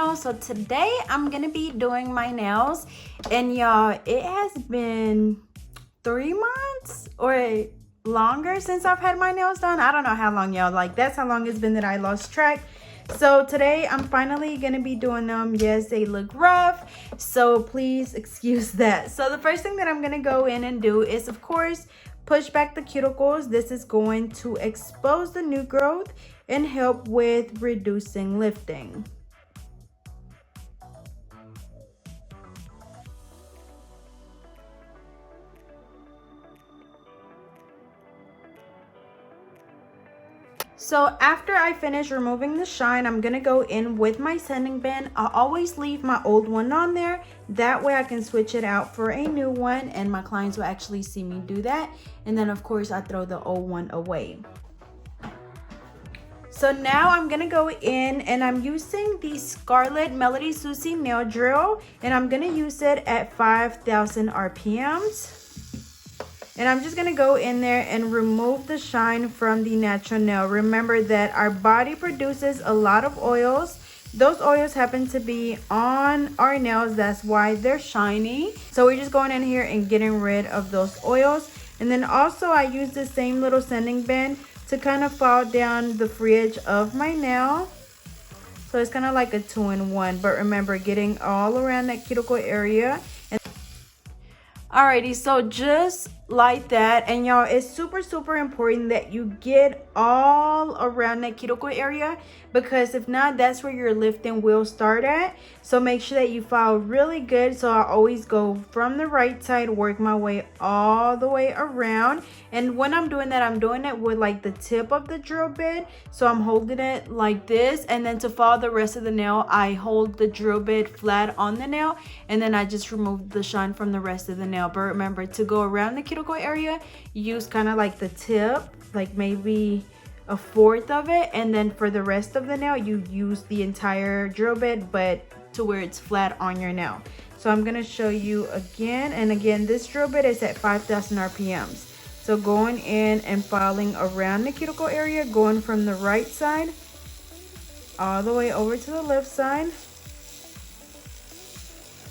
channel. So today I'm gonna be doing my nails, and y'all, it has been 3 months or longer since I've had my nails done. I don't know how long, y'all, like that's how long it's been that I lost track. So today I'm finally gonna be doing them. Yes, they look rough, so please excuse that. So the first thing that I'm gonna go in and do is, of course, push back the cuticles. This is going to expose the new growth and help with reducing lifting. So after I finish removing the shine, I'm gonna go in with my sanding band. I always leave my old one on there. That way I can switch it out for a new one, and my clients will actually see me do that. And then of course I throw the old one away. So now I'm gonna go in and I'm using the Scarlett Melody Susie nail drill, and I'm gonna use it at 5,000 RPMs. And I'm just gonna go in there and remove the shine from the natural nail. Remember that our body produces a lot of oils. Those oils happen to be on our nails, that's why they're shiny. So we're just going in here and getting rid of those oils. And then also I use the same little sanding band to kind of file down the free edge of my nail. So it's kind of like a 2-in-1, but remember, getting all around that cuticle area. Alrighty, so just like that, and y'all, it's super important that you get all around that cuticle area, because if not, that's where your lifting will start at. So make sure that you file really good. So I always go from the right side, work my way all the way around. And when I'm doing that, I'm doing it with like the tip of the drill bit. So I'm holding it like this, and then to file the rest of the nail, I hold the drill bit flat on the nail, and then I just remove the shine from the rest of the nail. But remember, to go around the cuticle area, use kind of like the tip, like maybe 1/4 of it, and then for the rest of the nail you use the entire drill bit, but to where it's flat on your nail. So I'm going to show you again and again. This drill bit is at 5,000 RPMs. So going in and filing around the cuticle area, going from the right side all the way over to the left side,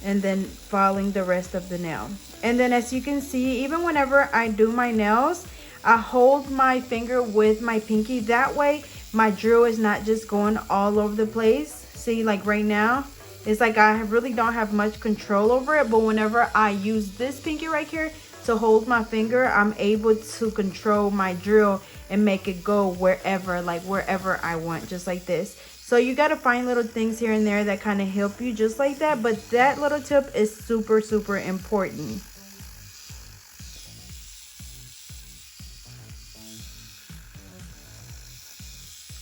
and then filing the rest of the nail. And then as you can see, even whenever I do my nails, I hold my finger with my pinky. That way my drill is not just going all over the place. See, like right now, it's like I really don't have much control over it, but whenever I use this pinky right here to hold my finger, I'm able to control my drill and make it go wherever, like wherever I want, just like this. So you got to find little things here and there that kind of help you just like that, but that little tip is super important.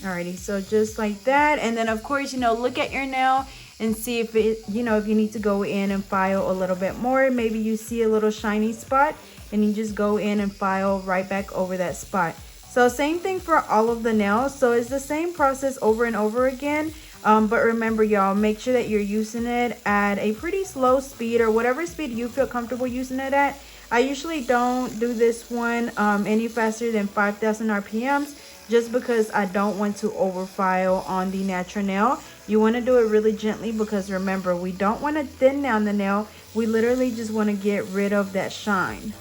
Alrighty, so just like that. And then of course, you know, look at your nail and see if it, you know, if you need to go in and file a little bit more. Maybe you see a little shiny spot and you just go in and file right back over that spot. So same thing for all of the nails. So it's the same process over and over again. But remember, y'all, make sure that you're using it at a pretty slow speed, or whatever speed you feel comfortable using it at. I usually don't do this one any faster than 5,000 RPMs. Just because I don't want to overfile on the natural nail. You want to do it really gently, because remember, we don't want to thin down the nail. We literally just want to get rid of that shine.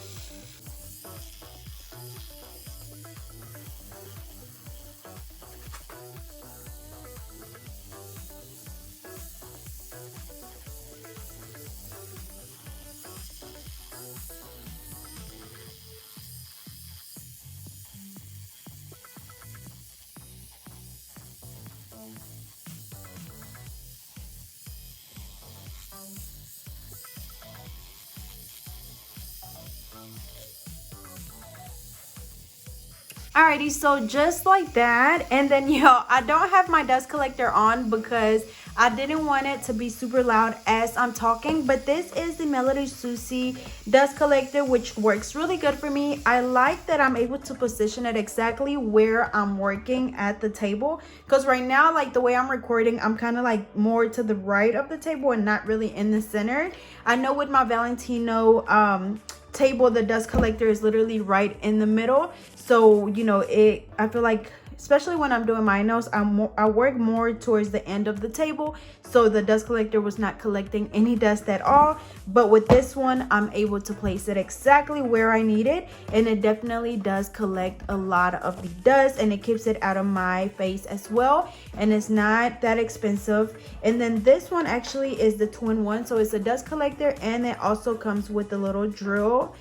Alrighty, so just like that. And then, y'all, I don't have my dust collector on because I didn't want it to be super loud as I'm talking, but this is the Melody Susie dust collector, which works really good for me. I like that I'm able to position it exactly where I'm working at the table, because right now, like the way I'm recording, I'm kind of like more to the right of the table and not really in the center. I know with my Valentino table, the dust collector is literally right in the middle, so you know, I feel like especially when I'm doing my nails, I work more towards the end of the table, so the dust collector was not collecting any dust at all. But with this one, I'm able to place it exactly where I need it, and it definitely does collect a lot of the dust, and it keeps it out of my face as well, and it's not that expensive. And then this one actually is the twin one, so it's a dust collector, and it also comes with a little drill.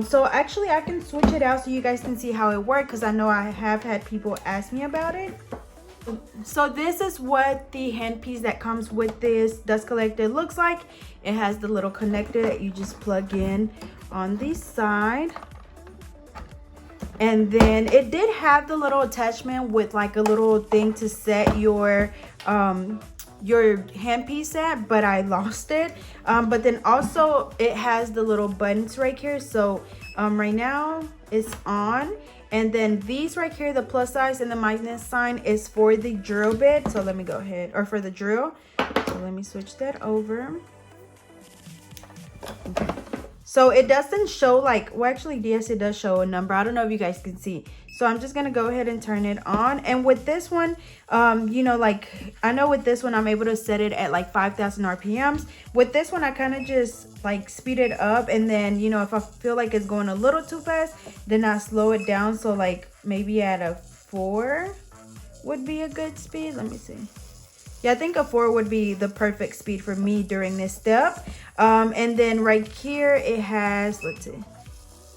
So actually I can switch it out so you guys can see how it works, because I know I have had people ask me about it. So this is what the handpiece that comes with this dust collector looks like. It has the little connector that you just plug in on the side. And then it did have the little attachment with like a little thing to set your handpiece at, but I lost it. But then also it has the little buttons right here. So right now it's on, and then these right here, the plus size and the minus sign, is for the drill bit. So let me go ahead, or for the drill. So let me switch that over. Okay. So it doesn't show like, well, actually, yes, it does show a number. I don't know if you guys can see. So I'm just gonna go ahead and turn it on. And with this one, you know, like, I know with this one, I'm able to set it at like 5,000 RPMs. With this one, I kind of just like speed it up. And then, you know, if I feel like it's going a little too fast, then I slow it down. So like maybe at a 4 would be a good speed. Let me see. Yeah, I think a 4 would be the perfect speed for me during this step. And then right here it has, let's see.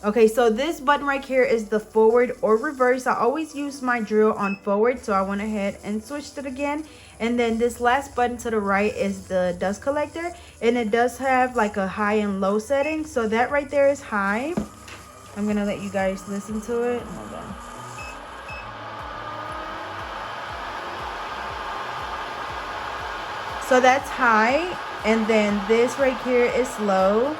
Okay, so this button right here is the forward or reverse. I always use my drill on forward, so I went ahead and switched it again. And then this last button to the right is the dust collector, and it does have like a high and low setting. So that right there is high. I'm gonna let you guys listen to it. Hold on. So that's high, and then this right here is low.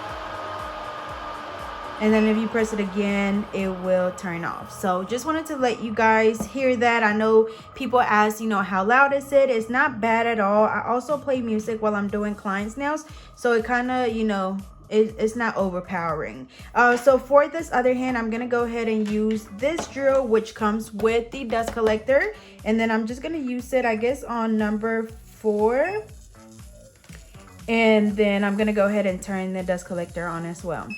And then if you press it again, it will turn off. So just wanted to let you guys hear that. I know people ask, you know, how loud is it? It's not bad at all. I also play music while I'm doing clients' nails, so it kind of, you know, it's not overpowering. So for this other hand, I'm gonna go ahead and use this drill, which comes with the dust collector, and then I'm just gonna use it, I guess, on number 4. And then I'm gonna go ahead and turn the dust collector on as well.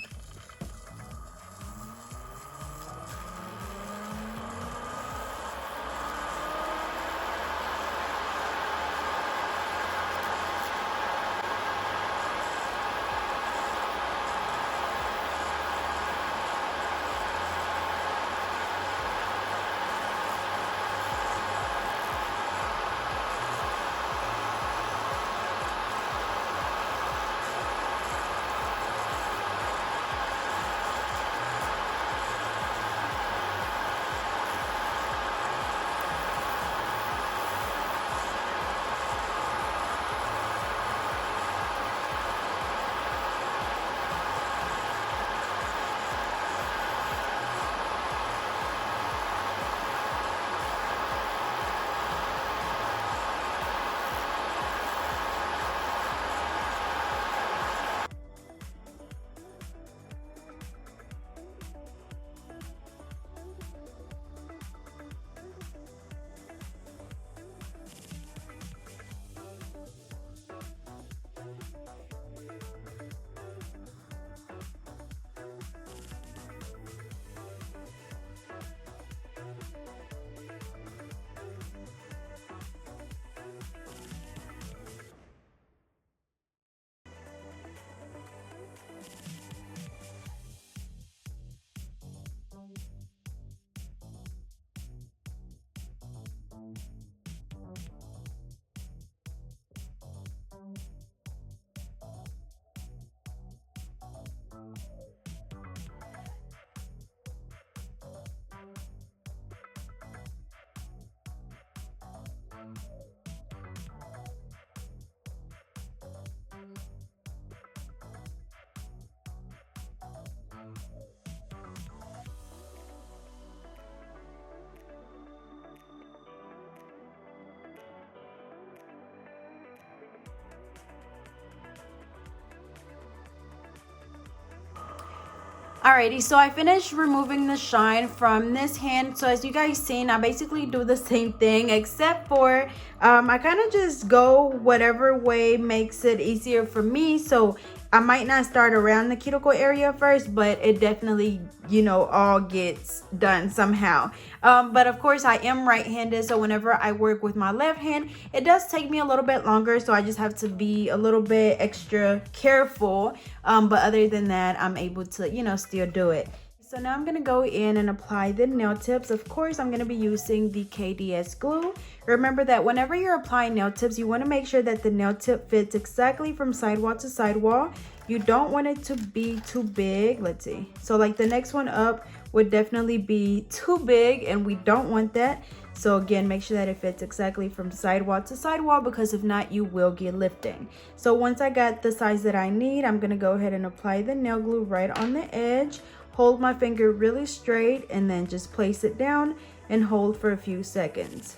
Alrighty, so I finished removing the shine from this hand. So as you guys seen, I basically do the same thing, except for I kind of just go whatever way makes it easier for me. So I might not start around the cuticle area first, but it definitely, you know, all gets done somehow. But of course I am right-handed, so whenever I work with my left hand, it does take me a little bit longer, so I just have to be a little bit extra careful. But other than that, I'm able to, you know, still do it. So now I'm going to go in and apply the nail tips. Of course, I'm going to be using the KDS glue. Remember that whenever you're applying nail tips, you want to make sure that the nail tip fits exactly from sidewall to sidewall. You don't want it to be too big. Let's see. So like the next one up would definitely be too big, and we don't want that. So again, make sure that it fits exactly from sidewall to sidewall, because if not, you will get lifting. So once I got the size that I need, I'm going to go ahead and apply the nail glue right on the edge. Hold my finger really straight and then just place it down and hold for a few seconds.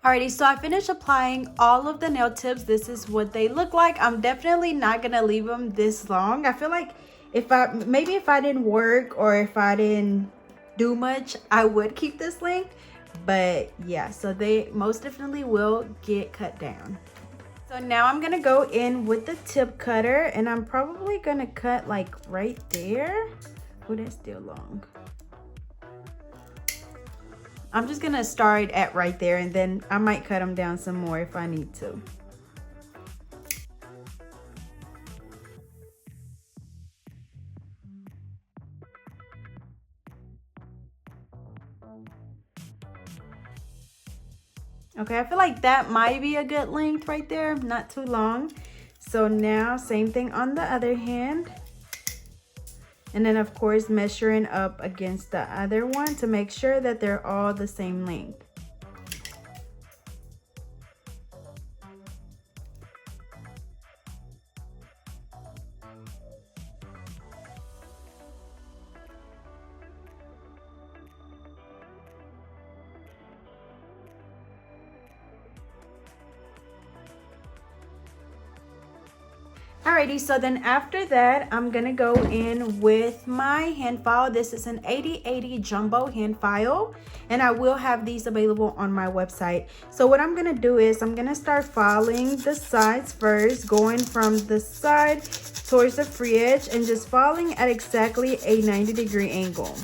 Alrighty, so I finished applying all of the nail tips. This is what they look like. I'm definitely not gonna leave them this long. I feel like if I didn't work or if I didn't do much, I would keep this length. But yeah, so they most definitely will get cut down. So now I'm gonna go in with the tip cutter, and I'm probably gonna cut like right there. Oh, that's still long. I'm just gonna start at right there, and then I might cut them down some more if I need to. Okay, I feel like that might be a good length right there, not too long. So now same thing on the other hand. And then of course measuring up against the other one to make sure that they're all the same length. Alrighty, so then after that, I'm gonna go in with my hand file. This is an 8080 jumbo hand file, and I will have these available on my website. So what I'm gonna do is I'm gonna start filing the sides first, going from the side towards the free edge and just filing at exactly a 90-degree angle.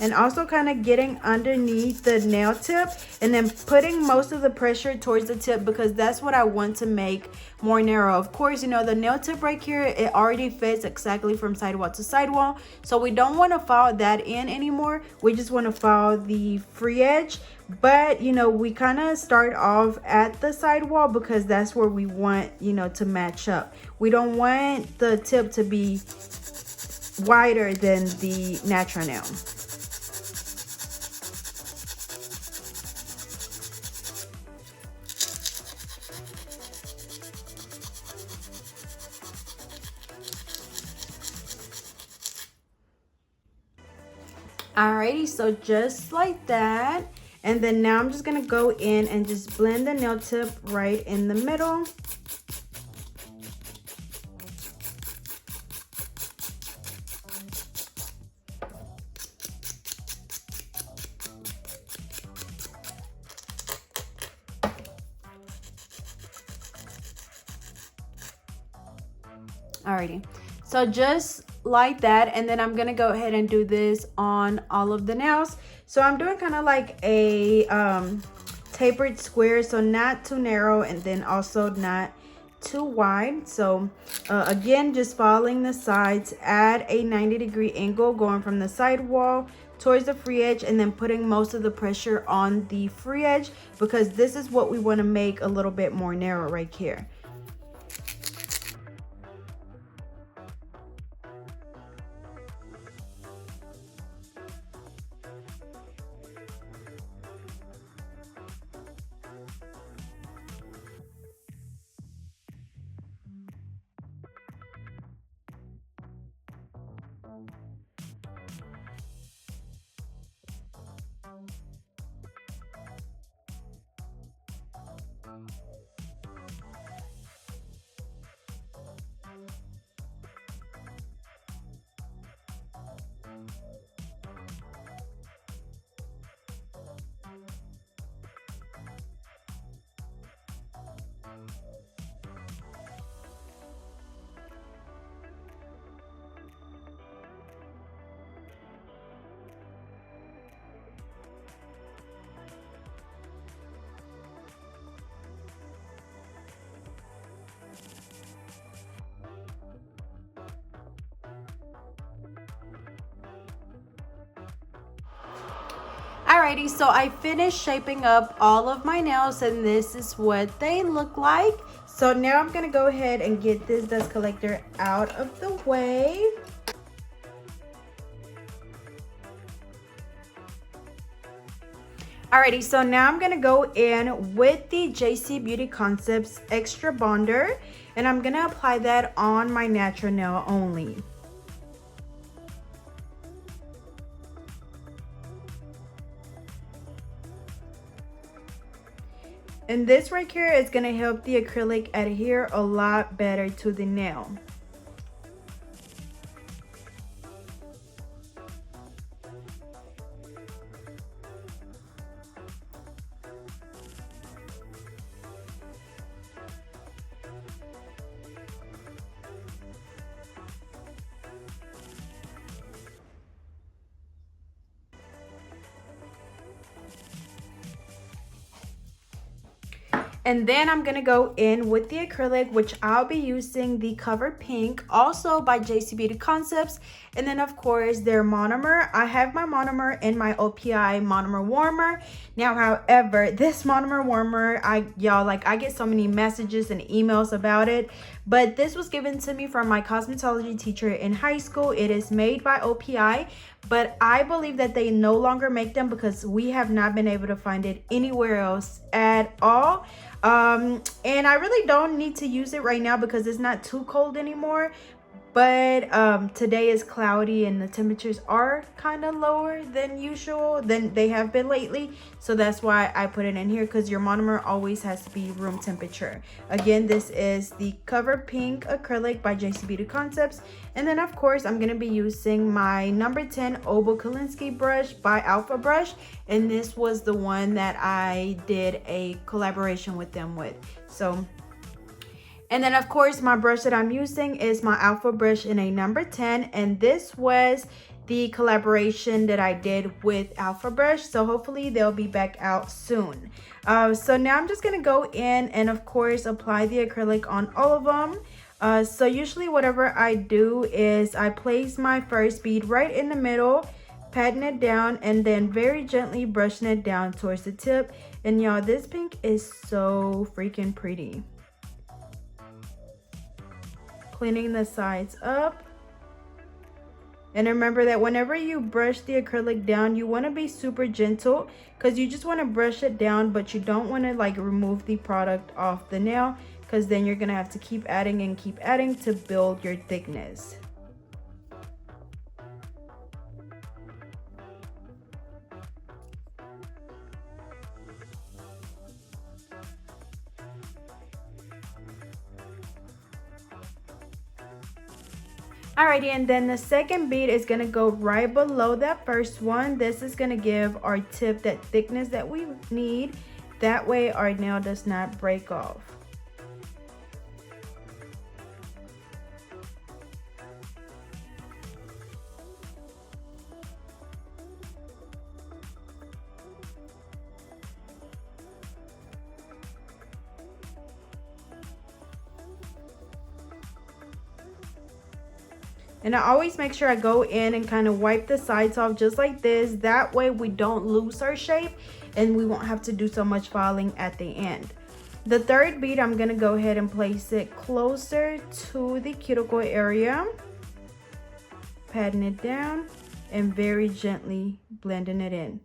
And also kind of getting underneath the nail tip and then putting most of the pressure towards the tip, because that's what I want to make more narrow. Of course, you know, the nail tip right here, it already fits exactly from sidewall to sidewall. So we don't want to file that in anymore. We just want to file the free edge. But, you know, we kind of start off at the sidewall because that's where we want, you know, to match up. We don't want the tip to be wider than the natural nail. Alrighty, so just like that. And then now I'm just gonna go in and just blend the nail tip right in the middle. Alrighty, so just like that, and then I'm gonna go ahead and do this on all of the nails. So I'm doing kind of like a tapered square, so not too narrow and then also not too wide. So again, just following the sides, add a 90-degree angle going from the side wall towards the free edge, and then putting most of the pressure on the free edge, because this is what we want to make a little bit more narrow right here. Alrighty, so I finished shaping up all of my nails, and this is what they look like. So now I'm gonna go ahead and get this dust collector out of the way. Alrighty, so now I'm gonna go in with the JC Beauty Concepts Extra Bonder, and I'm gonna apply that on my natural nail only. And this right here is gonna help the acrylic adhere a lot better to the nail. And then I'm gonna go in with the acrylic, which I'll be using the Cover Pink, also by JC Beauty Concepts. And then of course their monomer. I have my monomer in my OPI monomer warmer. Now, however, this monomer warmer, I get so many messages and emails about it, but this was given to me from my cosmetology teacher in high school. It is made by OPI, but I believe that they no longer make them because we have not been able to find it anywhere else at all. And I really don't need to use it right now because it's not too cold anymore. But today is cloudy and the temperatures are kind of lower than usual than they have been lately. So that's why I put it in here, because your monomer always has to be room temperature. Again, this is the Cover Pink acrylic by JC Beauty Concepts. And then of course I'm going to be using my number 10 Oval Kolinsky brush by Alpha Brush. And this was the one that I did a collaboration with them with. And then of course my brush that I'm using is my Alpha brush in a number 10, and this was the collaboration that I did with Alpha brush, so hopefully they'll be back out soon. So now I'm just gonna go in and of course apply the acrylic on all of them. So usually whatever I do is I place my first bead right in the middle, patting it down, and then very gently brushing it down towards the tip. And y'all, this pink is so freaking pretty. Cleaning the sides up. And remember that whenever you brush the acrylic down, you want to be super gentle, because you just want to brush it down, but you don't want to like remove the product off the nail, because then you're going to have to keep adding and keep adding to build your thickness. Alrighty, and then the second bead is gonna go right below that first one. This is gonna give our tip that thickness that we need. That way our nail does not break off. And I always make sure I go in and kind of wipe the sides off just like this. That way we don't lose our shape and we won't have to do so much filing at the end. The third bead, I'm gonna go ahead and place it closer to the cuticle area, patting it down and very gently blending it in.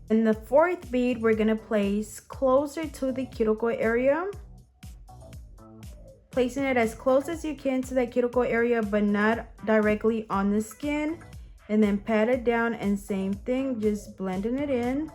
And the fourth bead, we're gonna place closer to the cuticle area, placing it as close as you can to that cuticle area, but not directly on the skin. And then pat it down and same thing, just blending it in.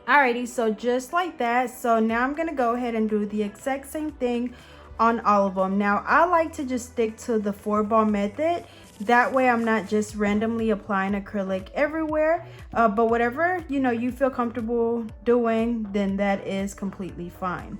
Alrighty, so just like that. So now I'm gonna go ahead and do the exact same thing on all of them. Now I like to just stick to the 4-ball method. That way I'm not just randomly applying acrylic everywhere. But whatever you feel comfortable doing, then that is completely fine.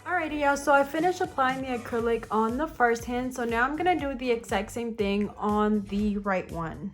Alrighty, y'all, so I finished applying the acrylic on the first hand, so now I'm gonna do the exact same thing on the right one.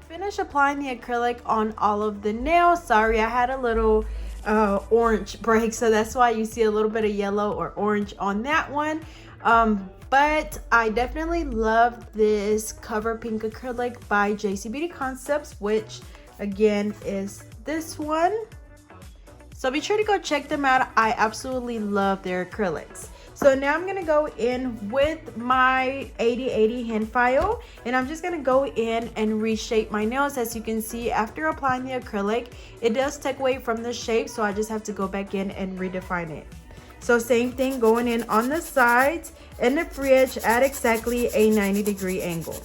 Finish applying the acrylic on all of the nails. Sorry, I had a little orange break, so that's why you see a little bit of yellow or orange on that one. But I definitely love this Cover Pink acrylic by JC Beauty Concepts, which again is this one. So be sure to go check them out. I absolutely love their acrylics. So now I'm gonna go in with my 8080 hand file, and I'm just gonna go in and reshape my nails. As you can see, after applying the acrylic, it does take away from the shape, so I just have to go back in and redefine it. So same thing, going in on the sides and the free edge at exactly a 90-degree angle.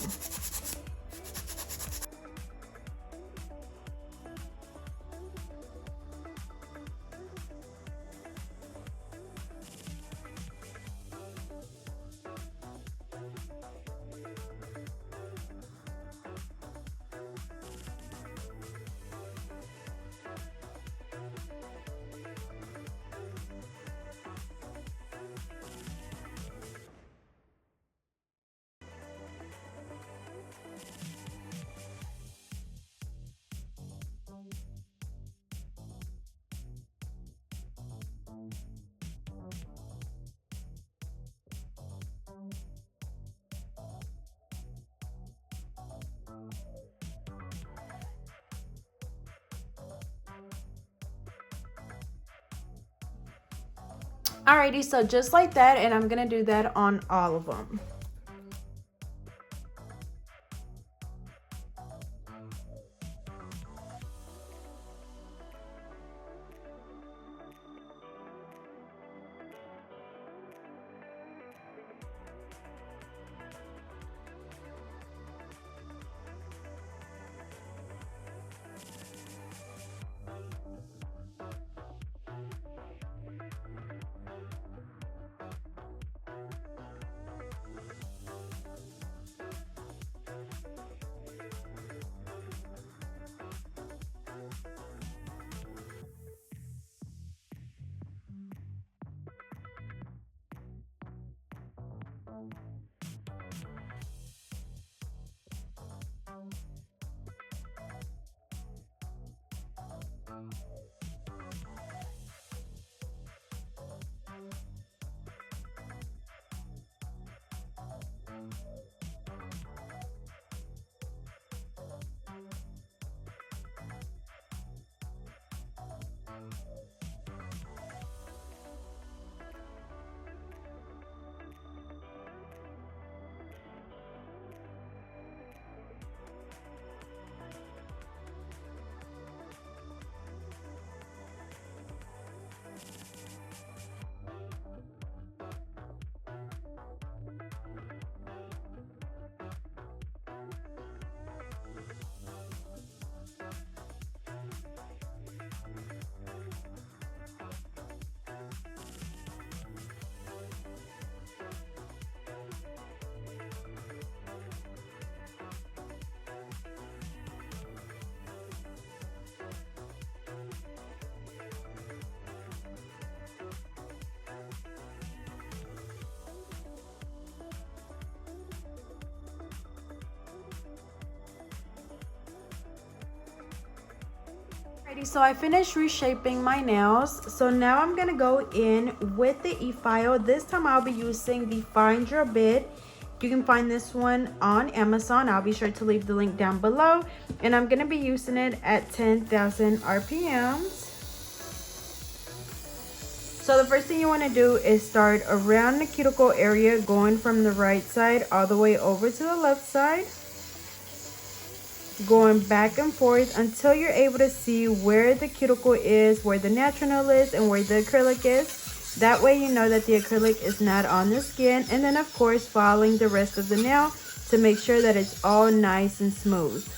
Alrighty, so just like that, and I'm gonna do that on all of them. Alrighty, so I finished reshaping my nails. So now I'm gonna go in with the e-file. This time I'll be using the Find Your Bit. You can find this one on Amazon. I'll be sure to leave the link down below. And I'm gonna be using it at 10,000 RPMs. So the first thing you want to do is start around the cuticle area, going from the right side all the way over to the left side, going back and forth until you're able to see where the cuticle is, where the natural nail is, and where the acrylic is. That way you know that the acrylic is not on the skin. And then of course following the rest of the nail to make sure that it's all nice and smooth.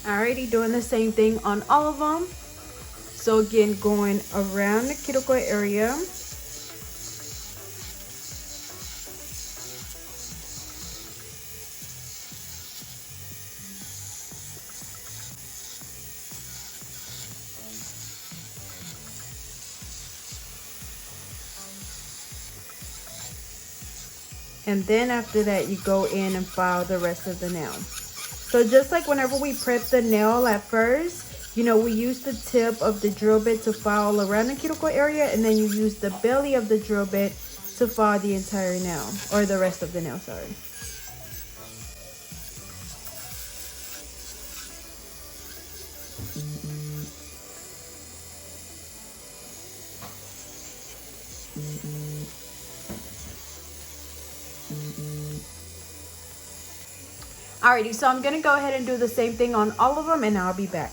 Alrighty, doing the same thing on all of them. So again, going around the cuticle area. And then after that, you go in and file the rest of the nail. So just like whenever we prep the nail at first, you know, we use the tip of the drill bit to file around the cuticle area, and then you use the belly of the drill bit to file the entire nail, or the rest of the nail, sorry. Alrighty, so I'm gonna go ahead and do the same thing on all of them, and I'll be back.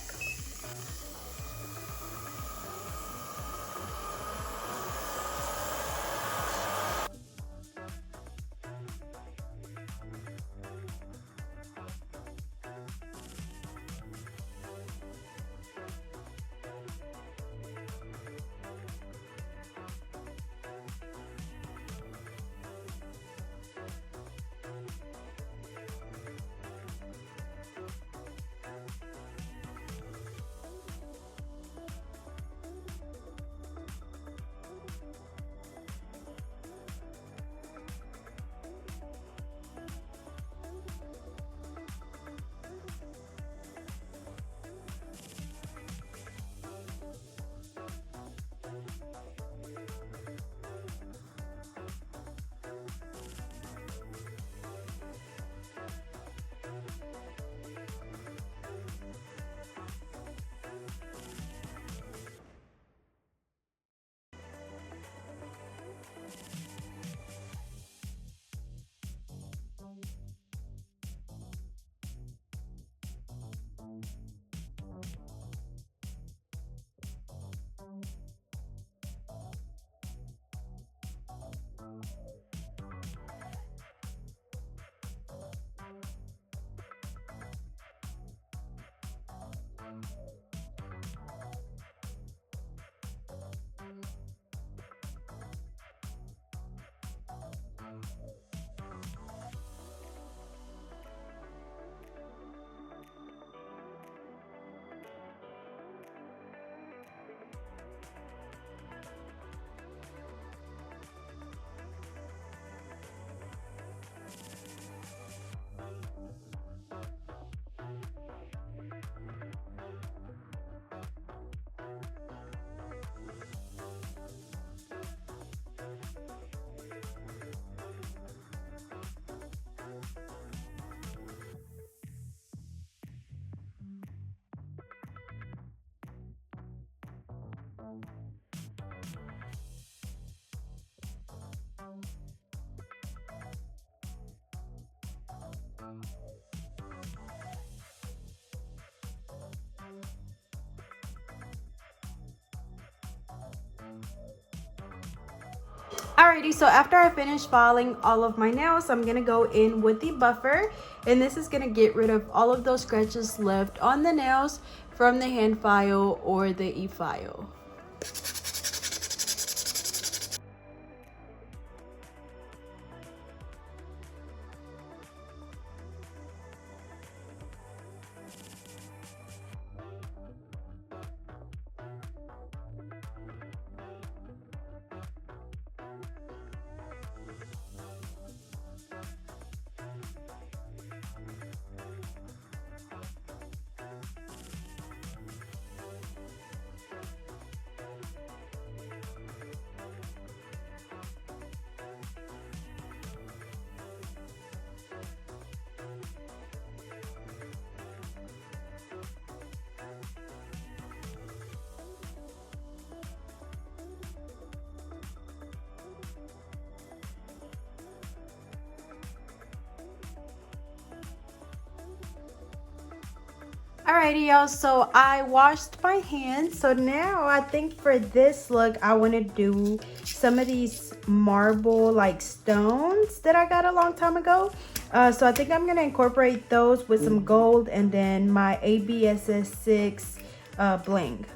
Alrighty, so after I finish filing all of my nails, I'm gonna go in with the buffer, and this is gonna get rid of all of those scratches left on the nails from the hand file or the e-file. Alrighty, y'all, so I washed my hands. So now I think for this look, I want to do some of these marble like stones that I got a long time ago. So I think I'm going to incorporate those with some gold and then my SS6 bling.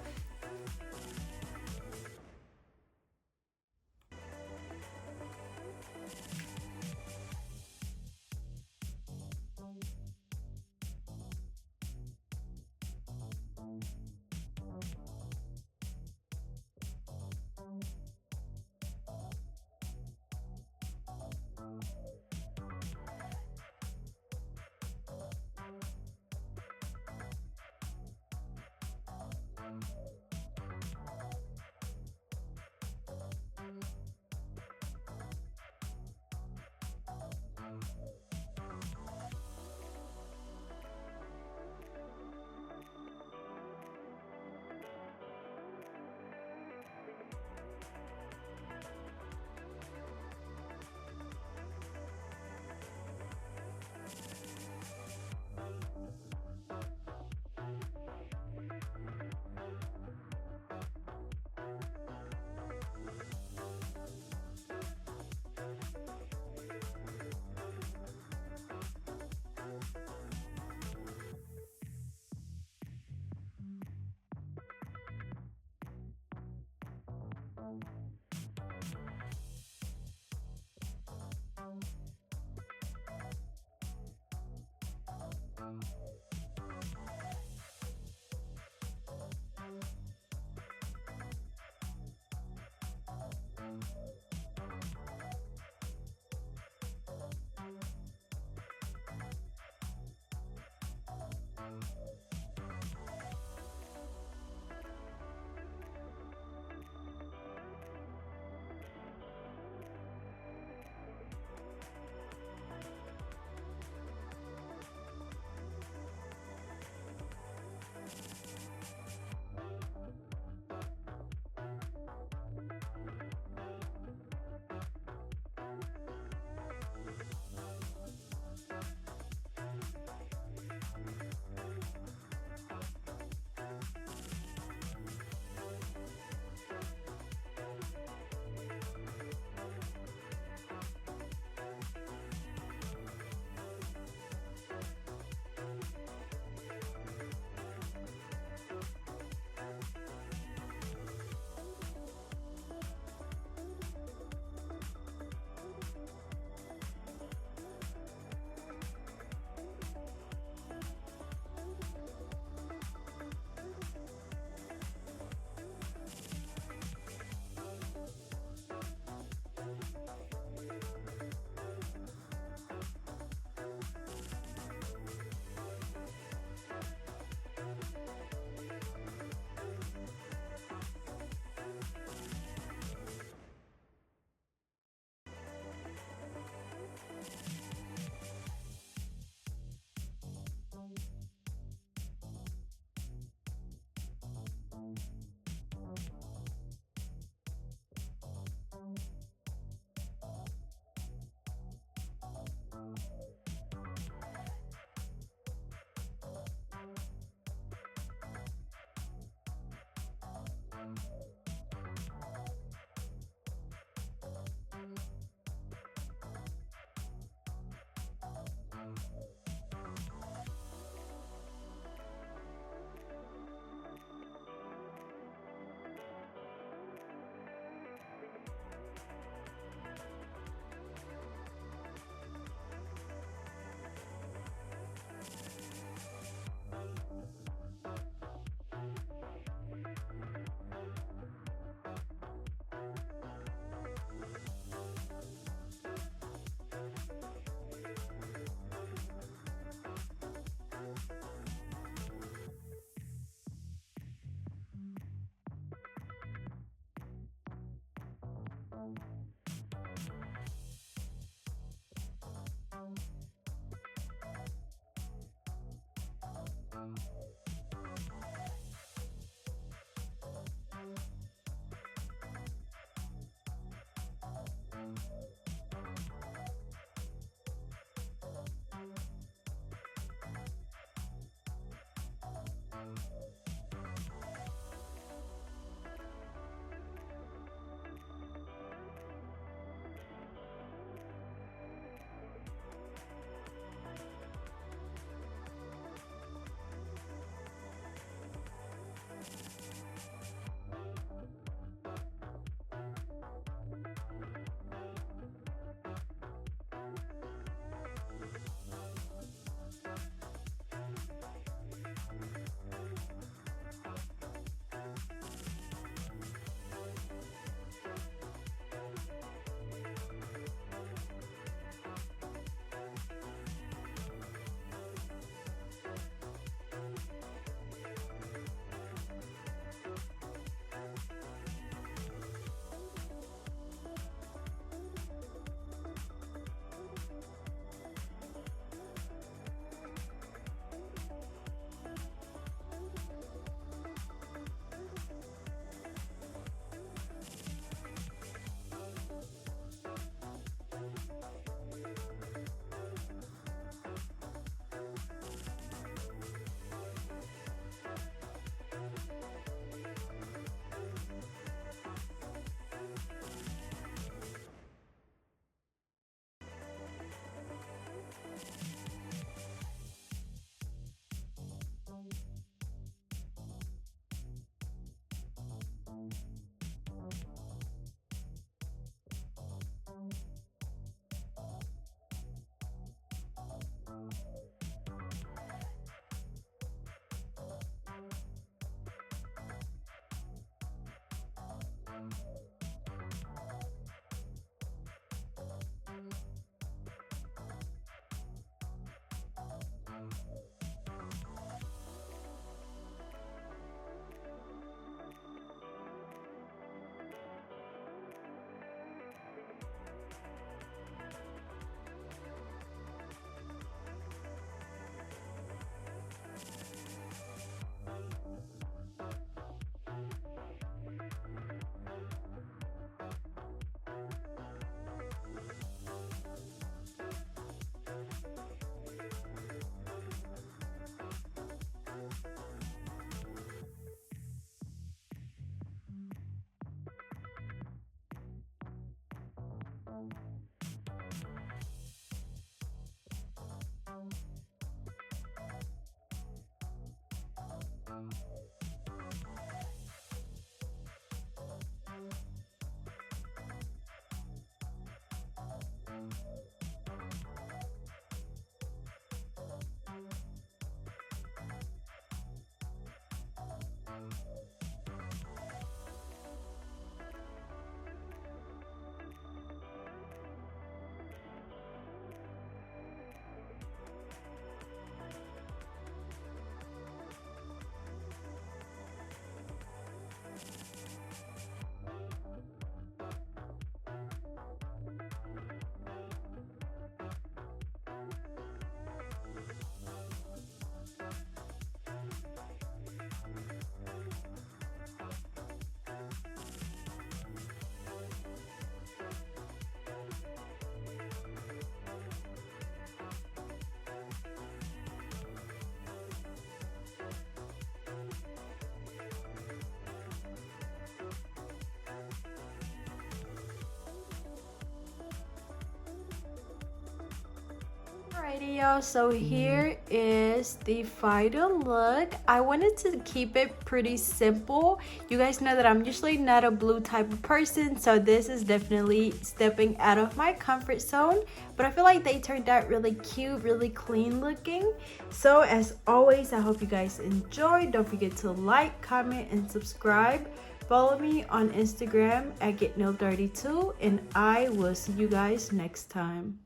Alrighty y'all, so here is the final look. I wanted to keep it pretty simple. You guys know that I'm usually not a blue type of person, so this is definitely stepping out of my comfort zone, but I feel like they turned out really cute, really clean looking. So as always, I hope you guys enjoyed. Don't forget to like, comment, and subscribe. Follow me on Instagram at GetNail32, and I will see you guys next time.